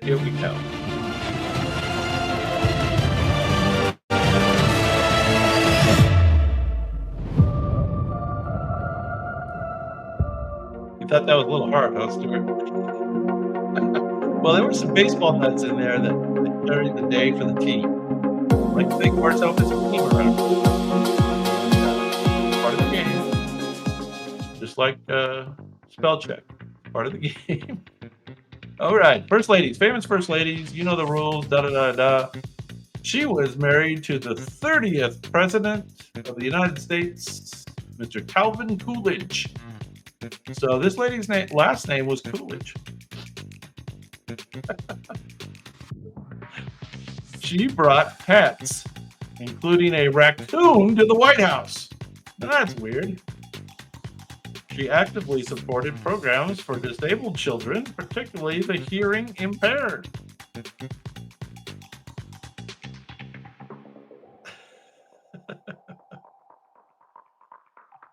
Here we go. You thought that was a little hard, huh, Stuart? Well, there were some baseball nuts in there that carried the day for the team. Like to think of ourselves as a team around here. Part of the game. Just like spell check. Part of the game. All right. First ladies. Famous first ladies. You know the rules. Da-da-da-da. She was married to the 30th president of the United States, Mr. Calvin Coolidge. So this lady's last name was Coolidge. She brought pets, including a raccoon, to the White House. Now, that's weird. She actively supported programs for disabled children, particularly the hearing impaired.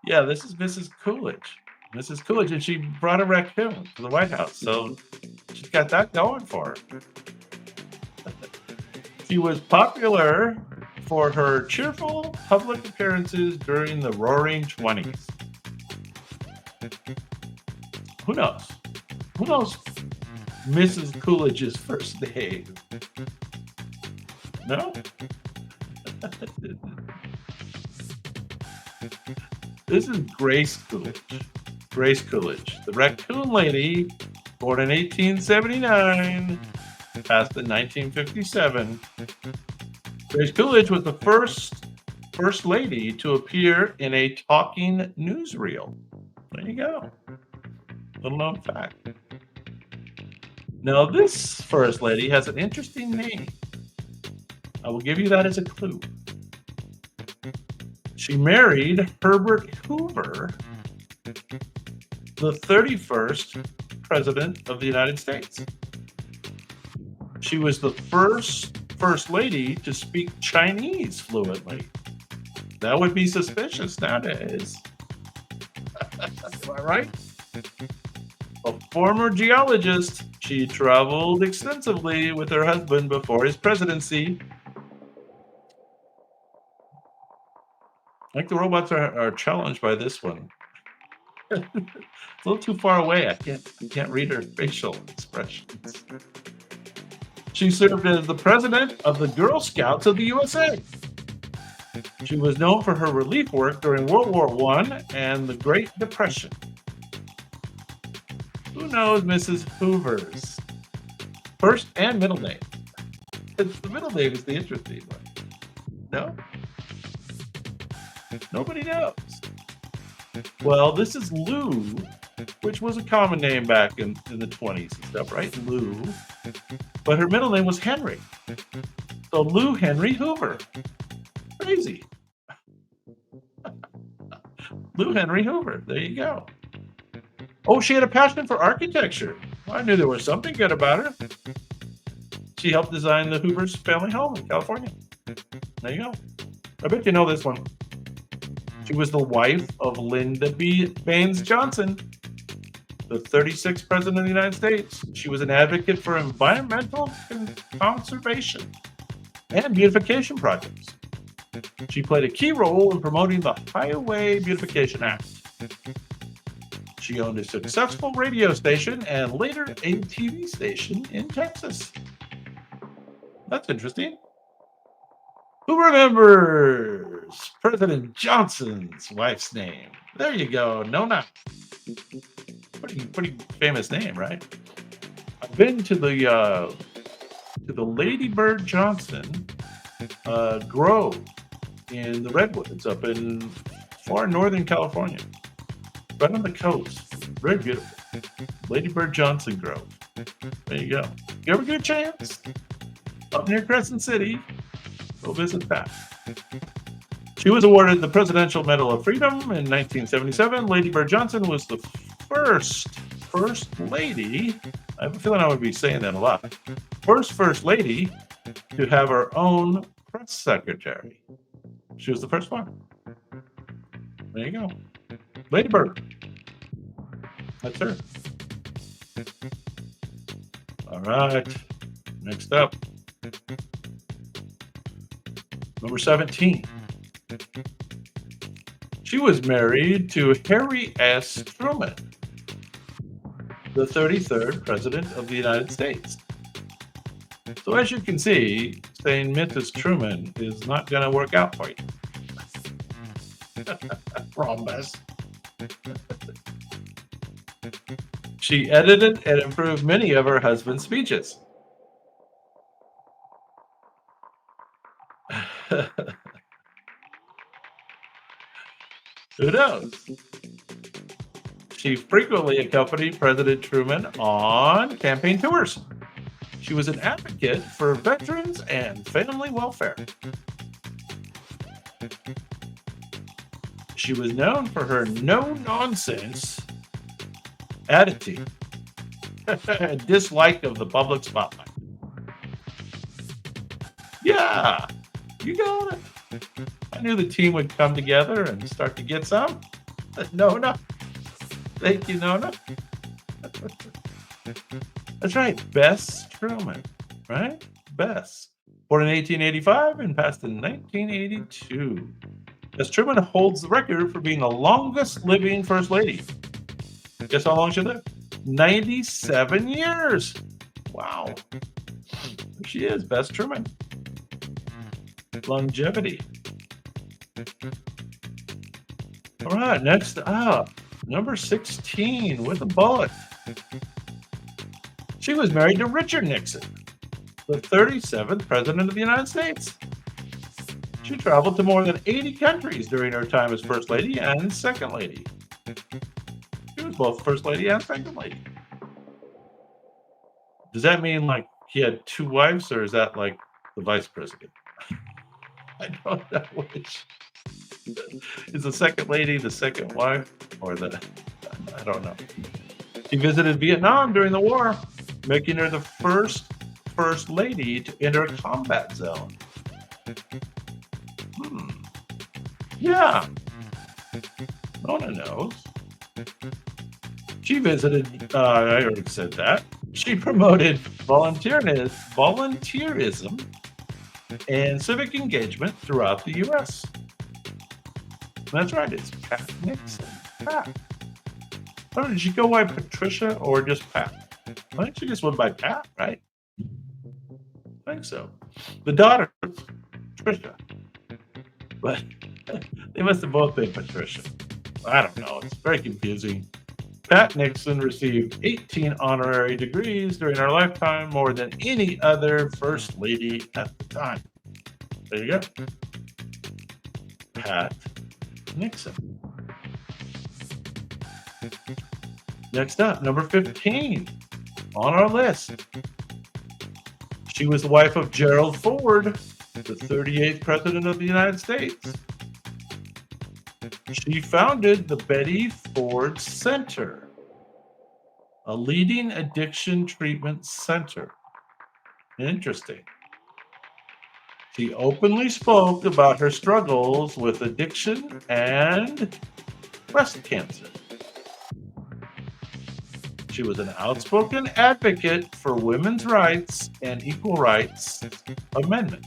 Yeah, this is Mrs. Coolidge. Mrs. Coolidge, and she brought a raccoon to the White House, so she's got that going for her. She was popular for her cheerful public appearances during the Roaring '20s. Who knows? Who knows Mrs. Coolidge's first name? No? This is Grace Coolidge. Grace Coolidge, the raccoon lady, born in 1879, passed in 1957. Grace Coolidge was the first lady to appear in a talking newsreel. There you go. Little known fact. Now, this first lady has an interesting name. I will give you that as a clue. She married Herbert Hoover, the 31st president of the United States. She was the first lady to speak Chinese fluently. That would be suspicious nowadays. Am I right? A former geologist, she traveled extensively with her husband before his presidency. I think the robots are challenged by this one. It's a little too far away. I can't read her facial expressions. She served as the president of the Girl Scouts of the USA. She was known for her relief work during World War I and the Great Depression. Who knows Mrs. Hoover's first and middle name? The middle name is the interesting one. No? Nobody knows. Well, this is Lou, which was a common name back in the 20s and stuff, right? Lou. But her middle name was Henry. So Lou Henry Hoover. Crazy. Lou Henry Hoover. There you go. Oh, she had a passion for architecture. Well, I knew there was something good about her. She helped design the Hoover's family home in California. There you go. I bet you know this one. She was the wife of Lyndon B. Baines Johnson, the 36th president of the United States. She was an advocate for environmental conservation and beautification projects. She played a key role in promoting the Highway Beautification Act. She owned a successful radio station and later a TV station in Texas. That's interesting. Who remembers President Johnson's wife's name? There you go, Nona. Pretty famous name, right? I've been to the Lady Bird Johnson Grove in the Redwoods up in far northern California, right on the coast. Very beautiful. Lady Bird Johnson Grove. There you go. You ever get a chance up near Crescent City? Go visit that. She was awarded the Presidential Medal of Freedom in 1977. Lady Bird Johnson was the first lady. I have a feeling I would be saying that a lot. First lady to have her own press secretary. She was the first one. There you go. Lady Bird. That's her. All right. Next up, number 17. She was married to Harry S. Truman, the 33rd President of the United States. So as you can see, saying Mrs. Truman is not going to work out for you. I promise. She edited and improved many of her husband's speeches. Who knows? She frequently accompanied President Truman on campaign tours. She was an advocate for veterans and family welfare. She was known for her no-nonsense attitude and dislike of the public spotlight. Yeah, you got it. I knew the team would come together and start to get some. Nona. Thank you, Nona. That's right, Bess Truman, right? Bess. Born in 1885 and passed in 1982. Bess Truman holds the record for being the longest living First Lady. Guess how long she lived? 97 years. Wow. There she is, Bess Truman. Longevity. All right, next up, number 16 with a bullet. She was married to Richard Nixon, the 37th President of the United States. She traveled to more than 80 countries during her time as First Lady and Second Lady. She was both First Lady and Second Lady. Does that mean like he had two wives, or is that like the Vice President? I don't know which. Is the Second Lady the second wife, or the... I don't know. She visited Vietnam during the war, making her the first First Lady to enter a combat zone. Yeah. Nona knows. She visited, I already said that. She promoted volunteerism and civic engagement throughout the U.S. That's right, it's Pat Nixon. Pat. Oh, did she go by Patricia or just Pat? I think she just went by Pat, right? I think so. The daughter, Patricia. But they must have both been Patricia. I don't know. It's very confusing. Pat Nixon received 18 honorary degrees during her lifetime, more than any other First Lady at the time. There you go. Pat Nixon. Next up, number 15 on our list. She was the wife of Gerald Ford, the 38th President of the United States. She founded the Betty Ford Center, a leading addiction treatment center. Interesting. She openly spoke about her struggles with addiction and breast cancer. She was an outspoken advocate for women's rights and equal rights amendment.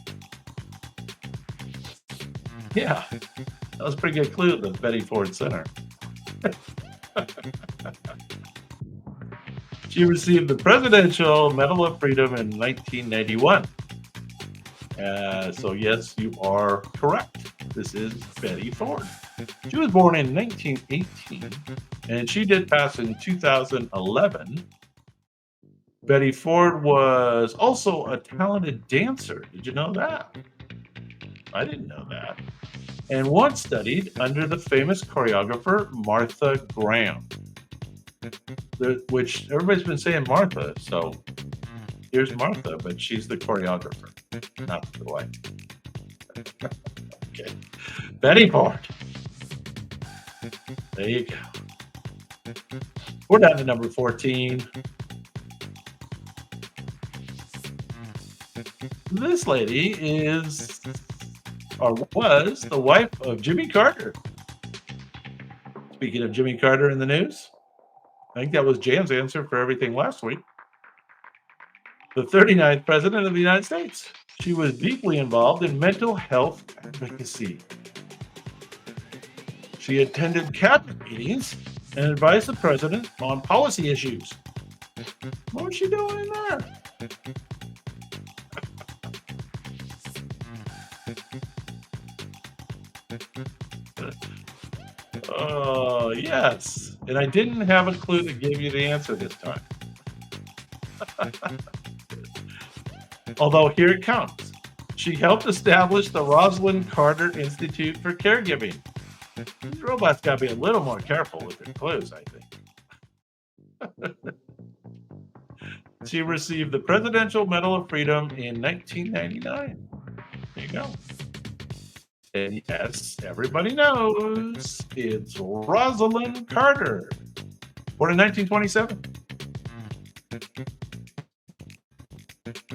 Yeah, that was a pretty good clue at the Betty Ford Center. She received the Presidential Medal of Freedom in 1991. So yes, you are correct. This is Betty Ford. She was born in 1918, and she did pass in 2011. Betty Ford was also a talented dancer. Did you know that? I didn't know that. And once studied under the famous choreographer Martha Graham, which everybody's been saying Martha, so here's Martha, but she's the choreographer, not the wife. Okay. Betty Ford. There you go. We're down to number 14. This lady is, or was, the wife of Jimmy Carter. Speaking of Jimmy Carter in the news, I think that was Jan's answer for everything last week. the 39th President of the United States. She was deeply involved in mental health advocacy. She attended cabinet meetings and advised the president on policy issues. What was she doing in there? Oh, yes. And I didn't have a clue to give you the answer this time. Although here it comes. She helped establish the Rosalind Carter Institute for Caregiving. These robots got to be a little more careful with their clues, I think. She received the Presidential Medal of Freedom in 1999. There you go. And yes, everybody knows it's Rosalind Carter, born in 1927.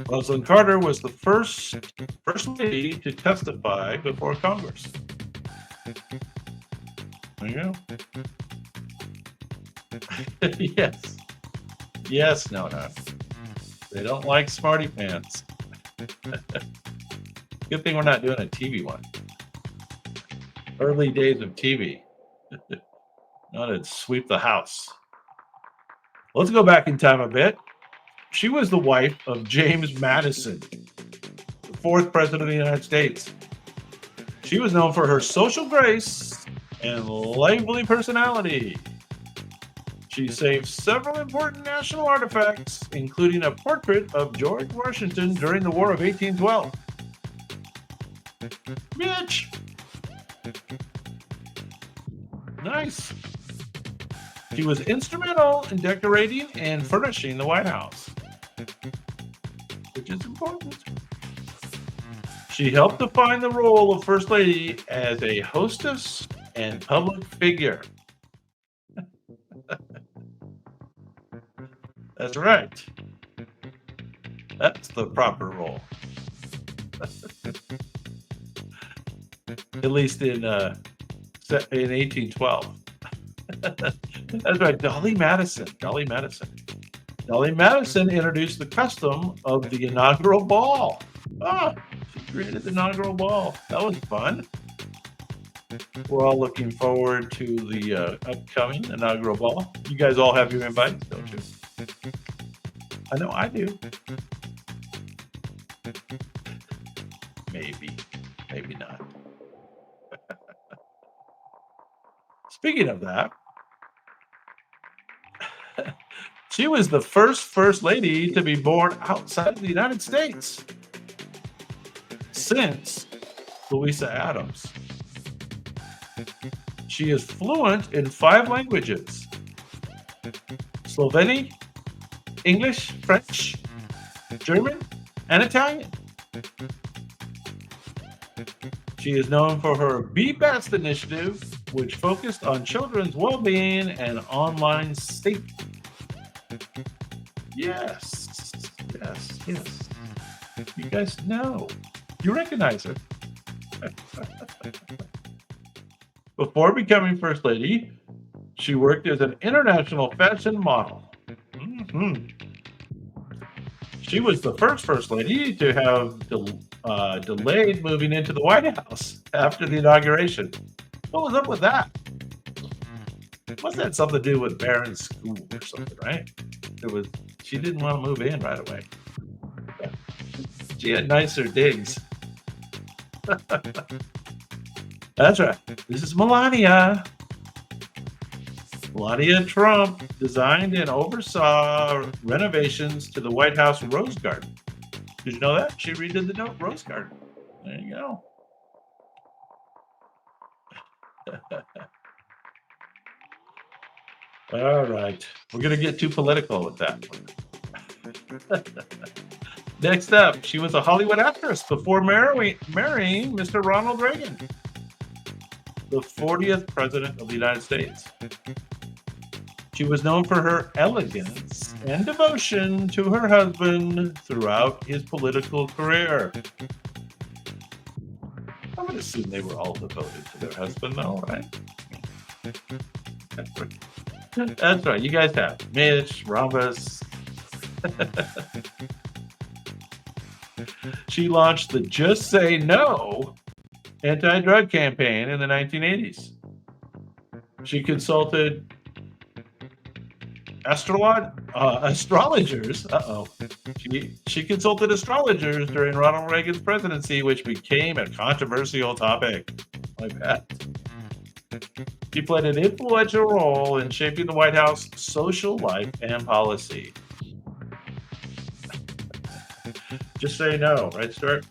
Rosalind Carter was the first lady to testify before Congress. There you go. Yes. Yes, no. They don't like smarty pants. Good thing we're not doing a TV one. Early days of TV. Not to sweep the house. Let's go back in time a bit. She was the wife of James Madison, the fourth president of the United States. She was known for her social grace and lively personality. She saved several important national artifacts, including a portrait of George Washington during the War of 1812. Mitch! Nice. She was instrumental in decorating and furnishing the White House, which is important. She helped define the role of First Lady as a hostess and public figure. That's right. That's the proper role. At least in 1812. That's right, Dolly Madison. Dolly Madison introduced the custom of the inaugural ball. She created the inaugural ball. That was fun. We're all looking forward to the upcoming inaugural ball. You guys all have your invites, don't you? I know I do. Maybe not. Speaking of that, she was the first lady to be born outside of the United States since Louisa Adams. She is fluent in 5 languages: Slovene, English, French, German, and Italian. She is known for her Be Best initiative, which focused on children's well-being and online safety. Yes. You guys know. You recognize her. Before becoming First Lady, she worked as an international fashion model. She was the first Lady to have delayed moving into the White House after the inauguration. What was up with that? Must have had something to do with Barron's school or something, right? She didn't want to move in right away. She had nicer digs. That's right. This is Melania. Melania Trump designed and oversaw renovations to the White House Rose Garden. Did you know that? She redid the Rose Garden. There you go. All right. We're going to get too political with that one. Next up, she was a Hollywood actress before marrying Mr. Ronald Reagan, the 40th President of the United States. She was known for her elegance and devotion to her husband throughout his political career. I would assume they were all devoted to their husband, though, right? That's right. You guys have Mitch, Rhombus. She launched the Just Say No anti-drug campaign in the 1980s. She consulted astrologers. She consulted astrologers during Ronald Reagan's presidency, which became a controversial topic. Like that. She played an influential role in shaping the White House social life and policy. Just say no, right, Stuart?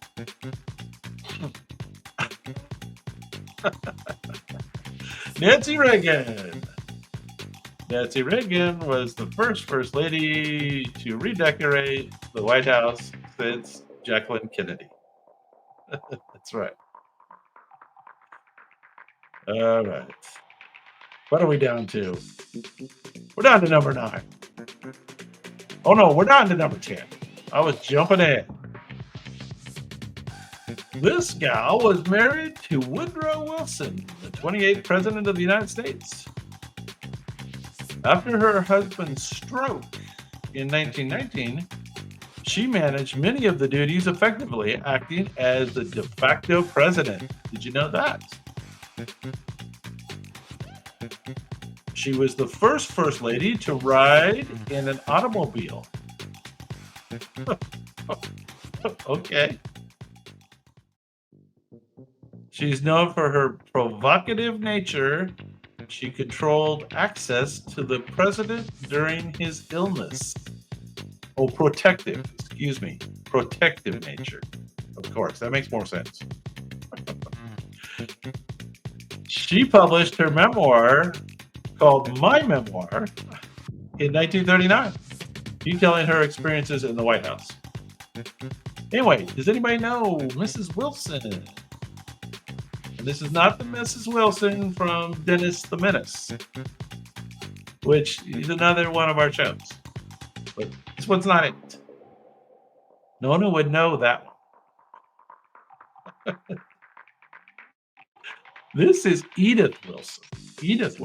Nancy Reagan. Nancy Reagan was the first lady to redecorate the White House since JacquelineKennedy. That's right. All right. What are we down to? We're down to number 9. Oh, no, we're down to number 10. I was jumping ahead. This gal was married to Woodrow Wilson, the 28th President of the United States. After her husband's stroke in 1919, she managed many of the duties effectively, acting as the de facto president. Did you know that? She was the first lady to ride in an automobile. Okay. She's known for her provocative nature. She controlled access to the president during his illness. Oh, protective nature. Of course, that makes more sense. She published her memoir called My Memoir in 1939, detailing her experiences in the White House. Anyway, does anybody know Mrs. Wilson? And this is not the Mrs. Wilson from Dennis the Menace, which is another one of our shows. But this one's not it. Nona would know that one. This is Edith Wilson. Edith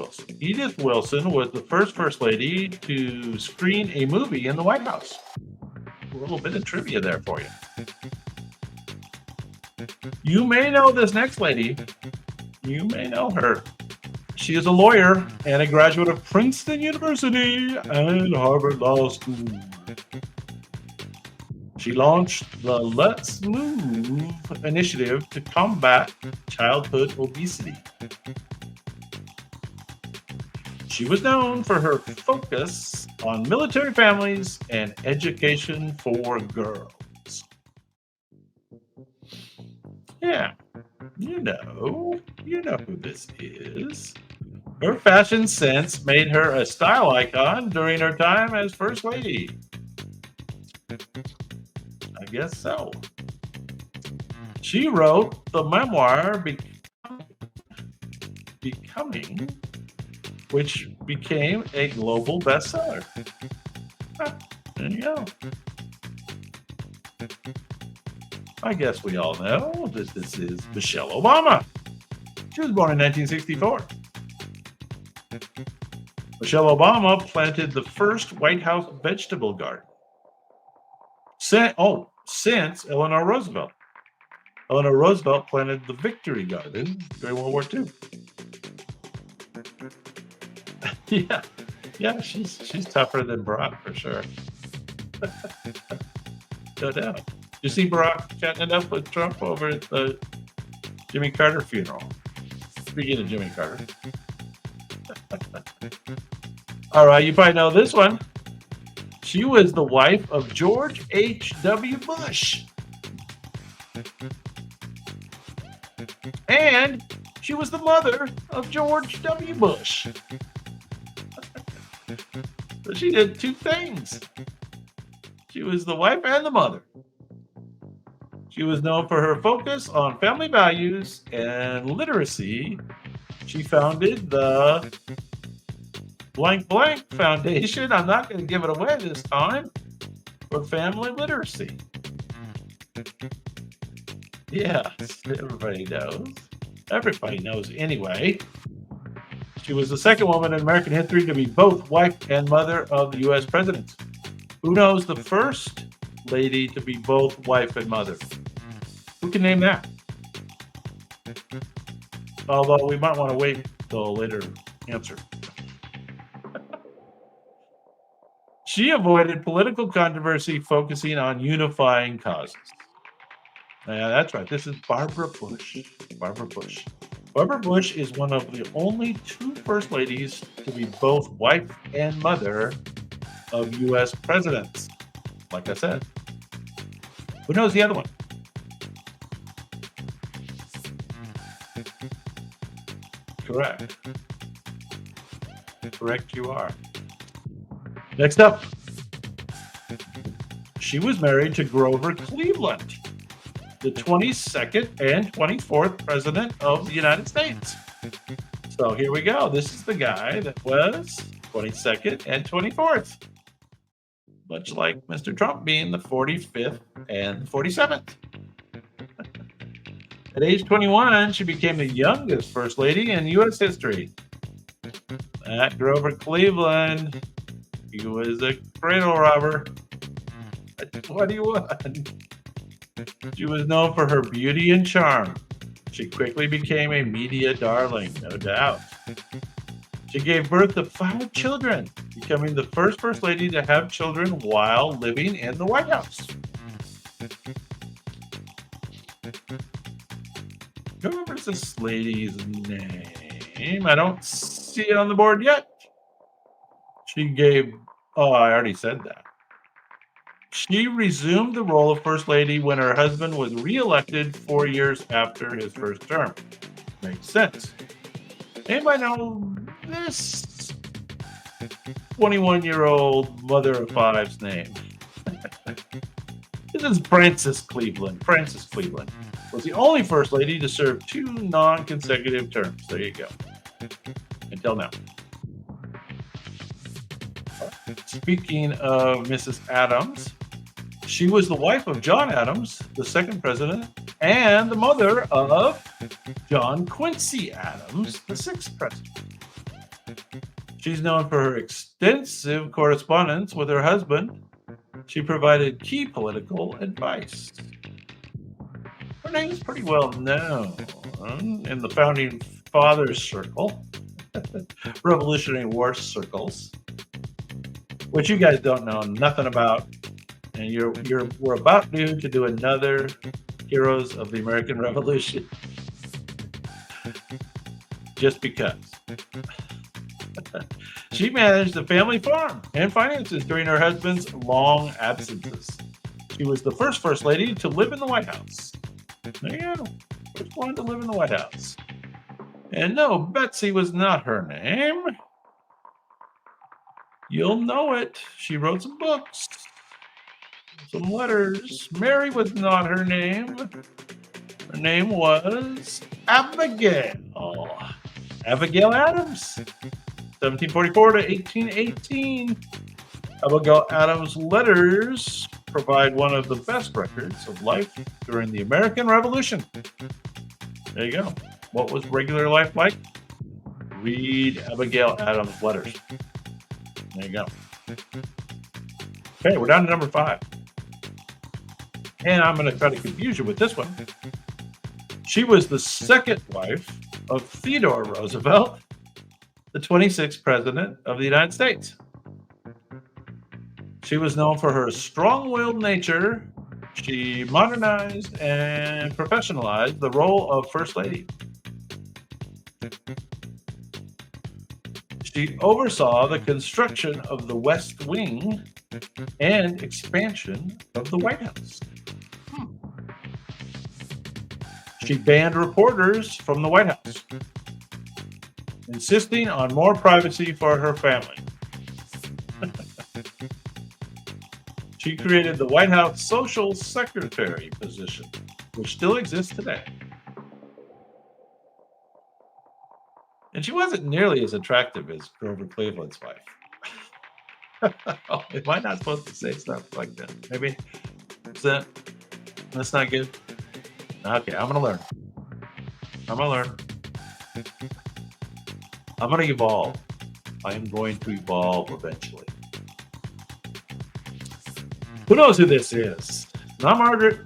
Wilson was the first lady to screen a movie in the White House. A little bit of trivia there for you. You may know this next lady. You may know her. She is a lawyer and a graduate of Princeton University and Harvard Law School. She launched the Let's Move initiative to combat childhood obesity. She was known for her focus on military families and education for girls. Yeah, you know who this is. Her fashion sense made her a style icon during her time as First Lady. I guess so. She wrote the memoir Becoming, which became a global bestseller. There you go. I guess we all know that this is Michelle Obama. She was born in 1964. Michelle Obama planted the first White House vegetable garden since Eleanor Roosevelt. Eleanor Roosevelt planted the Victory Garden during World War II. Yeah, she's tougher than Barack for sure. No doubt. You see Barack chatting it up with Trump over at the Jimmy Carter funeral. Speaking of Jimmy Carter. All right, you probably know this one. She was the wife of George H.W. Bush. And she was the mother of George W. Bush. So she did two things. She was the wife and the mother. She was known for her focus on family values and literacy. She founded the blank Foundation. I'm not going to give it away this time. For family literacy. Yes, everybody knows. Everybody knows anyway. She was the second woman in American history to be both wife and mother of the U.S. president. Who knows the first lady to be both wife and mother? Who can name that? Although we might want to wait till a later answer. She avoided political controversy, focusing on unifying causes. Yeah, that's right. This is Barbara Bush. Barbara Bush. Barbara Bush is one of the only two first ladies to be both wife and mother of U.S. presidents. Like I said. Who knows the other one? Correct. Correct you are. Next up. She was married to Grover Cleveland, the 22nd and 24th President of the United States. So here we go. This is the guy that was 22nd and 24th. Much like Mr. Trump being the 45th and 47th. At age 21, she became the youngest First Lady in U.S. history. At Grover Cleveland, he was a cradle robber. At 21, she was known for her beauty and charm. She quickly became a media darling, no doubt. She gave birth to 5 children, becoming the first First Lady to have children while living in the White House. Who remembers this lady's name? I don't see it on the board yet. She gave... Oh, I already said that. She resumed the role of First Lady when her husband was reelected 4 years after his first term. Makes sense. Anybody know this 21-year-old mother of 5's name? This is Frances Cleveland. Frances Cleveland was the only First Lady to serve 2 non-consecutive terms. There you go. Until now. Speaking of Mrs. Adams, she was the wife of John Adams, the 2nd president, and the mother of John Quincy Adams, the 6th president. She's known for her extensive correspondence with her husband. She provided key political advice. Her name is pretty well known in the Founding Fathers circle, Revolutionary War circles, which you guys don't know nothing about, and we're about to do another Heroes of the American Revolution, just because. She managed the family farm and finances during her husband's long absences. She was the First Lady to live in the White House. There you go. First one to live in the White House. And no, Betsy was not her name. You'll know it. She wrote some books, some letters. Mary was not her name. Her name was Abigail. Abigail Adams. 1744 to 1818. Abigail Adams' letters provide one of the best records of life during the American Revolution. There you go. What was regular life like? Read Abigail Adams' letters. There you go. Okay, we're down to number 5. And I'm going to try to confuse you with this one. She was the 2nd wife of Theodore Roosevelt, the 26th President of the United States. She was known for her strong-willed nature. She modernized and professionalized the role of First Lady. She oversaw the construction of the West Wing and expansion of the White House. She banned reporters from the White House, insisting on more privacy for her family. She created the White House Social Secretary position, which still exists today. And she wasn't nearly as attractive as Grover Cleveland's wife. Oh, am I not supposed to say stuff like that? Maybe? That's not good? Okay, I'm going to learn. I'm going to evolve. I am going to evolve eventually. Who knows who this is? Not Margaret,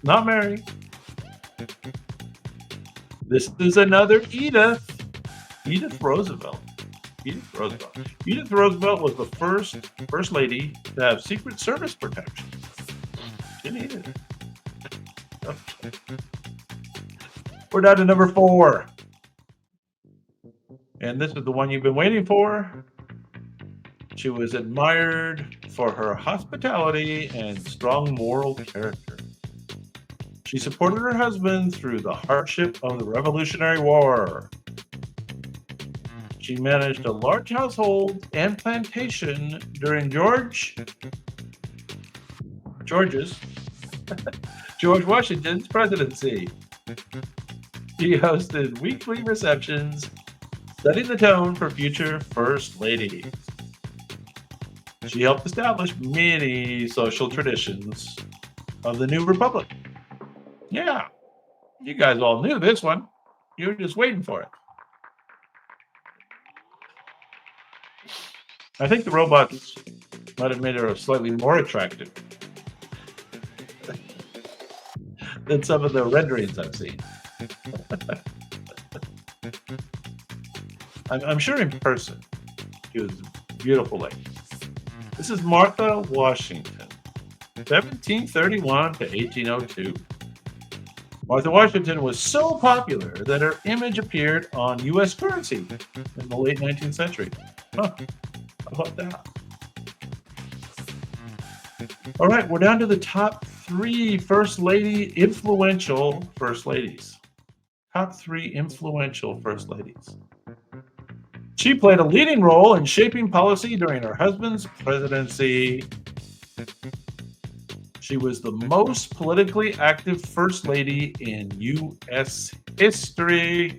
not Mary. This is another Edith. Edith Roosevelt. Edith Roosevelt. Edith Roosevelt was the first lady to have Secret Service protection. She needed it. Okay. We're down to number 4. And this is the one you've been waiting for. She was admired for her hospitality and strong moral character. She supported her husband through the hardship of the Revolutionary War. She managed a large household and plantation during George Washington's presidency. She hosted weekly receptions, setting the tone for future first ladies. She helped establish many social traditions of the new republic. Yeah, you guys all knew this one. You were just waiting for it. I think the robots might have made her slightly more attractive than some of the renderings I've seen. I'm sure in person, she was a beautiful lady. This is Martha Washington, 1731 to 1802. Martha Washington was so popular that her image appeared on U.S. currency in the late 19th century. Huh, how about that? All right, we're down to the top 3 influential first ladies. Top 3 influential first ladies. She played a leading role in shaping policy during her husband's presidency. She was the most politically active first lady in U.S. history.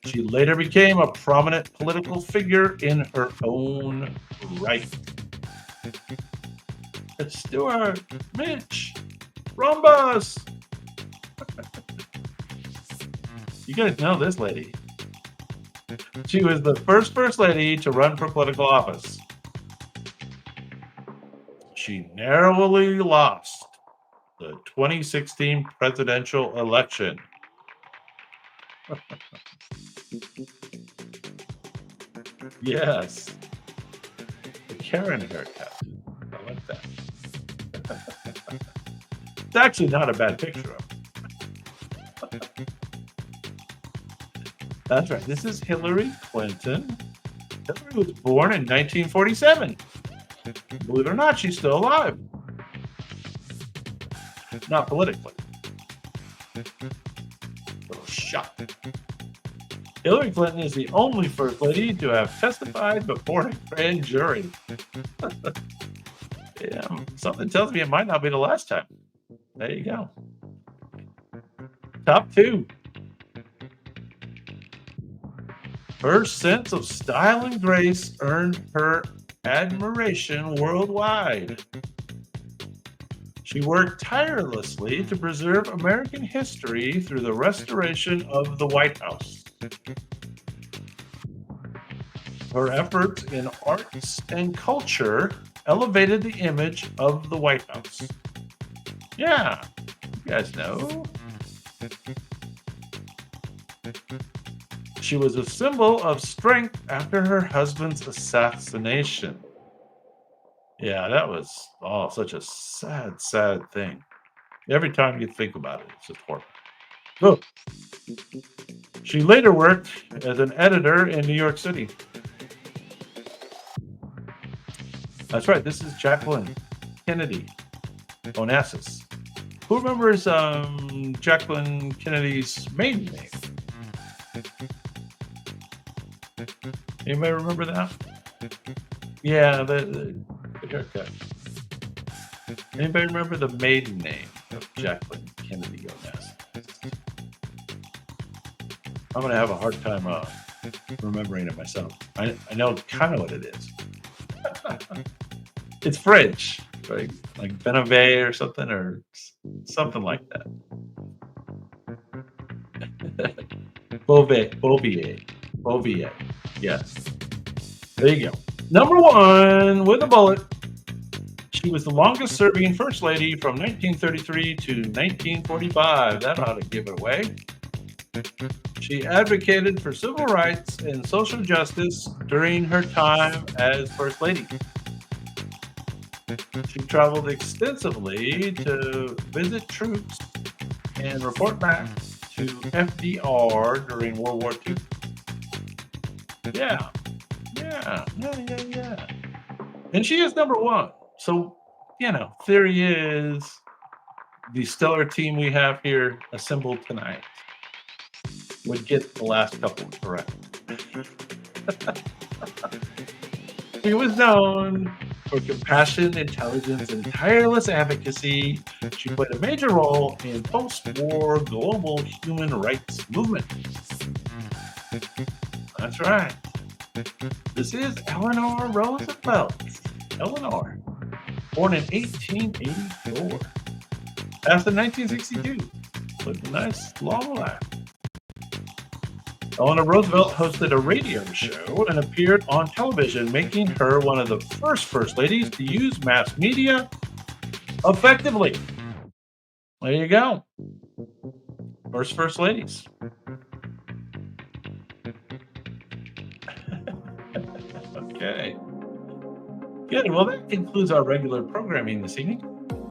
She later became a prominent political figure in her own right. It's Stuart, Mitch, Rhombus. You guys know this lady. She was the first lady to run for political office. She narrowly lost the 2016 presidential election. Yes. The Karen haircut. I like that. It's actually not a bad picture of her. That's right. This is Hillary Clinton. Hillary was born in 1947. Believe it or not, she's still alive. Not politically. Little shock. Hillary Clinton is the only first lady to have testified before a grand jury. Yeah, something tells me it might not be the last time. There you go. Top 2. Her sense of style and grace earned her admiration worldwide. She worked tirelessly to preserve American history through the restoration of the White House. Her efforts in arts and culture elevated the image of the White House. Yeah, you guys know. She was a symbol of strength after her husband's assassination. Yeah, that was such a sad, sad thing. Every time you think about it, it's just horrible. Oh. She later worked as an editor in New York City. That's right, this is Jacqueline Kennedy Onassis. Who remembers Jacqueline Kennedy's maiden name? Anybody remember that? Yeah, the haircut. Anybody remember the maiden name of Jacqueline Kennedy Onassis? I'm going to have a hard time remembering it myself. I know kind of what it is. It's French, right? Like Benave or something like that. Bouvier. Yes. There you go. Number one with a bullet. She was the longest serving First Lady from 1933 to 1945. That ought to give it away. She advocated for civil rights and social justice during her time as First Lady. She traveled extensively to visit troops and report back to FDR during World War II. Yeah. And she is number one. So, theory is the stellar team we have here assembled tonight would get the last couple correct. She was known for compassion, intelligence, and tireless advocacy. She played a major role in post-war global human rights movement. That's right. This is Eleanor Roosevelt. Eleanor, born in 1884, passed in 1962, lived a nice long life. Eleanor Roosevelt hosted a radio show and appeared on television, making her one of the first ladies to use mass media effectively. There you go. First ladies. Okay. Good. Well, that concludes our regular programming this evening.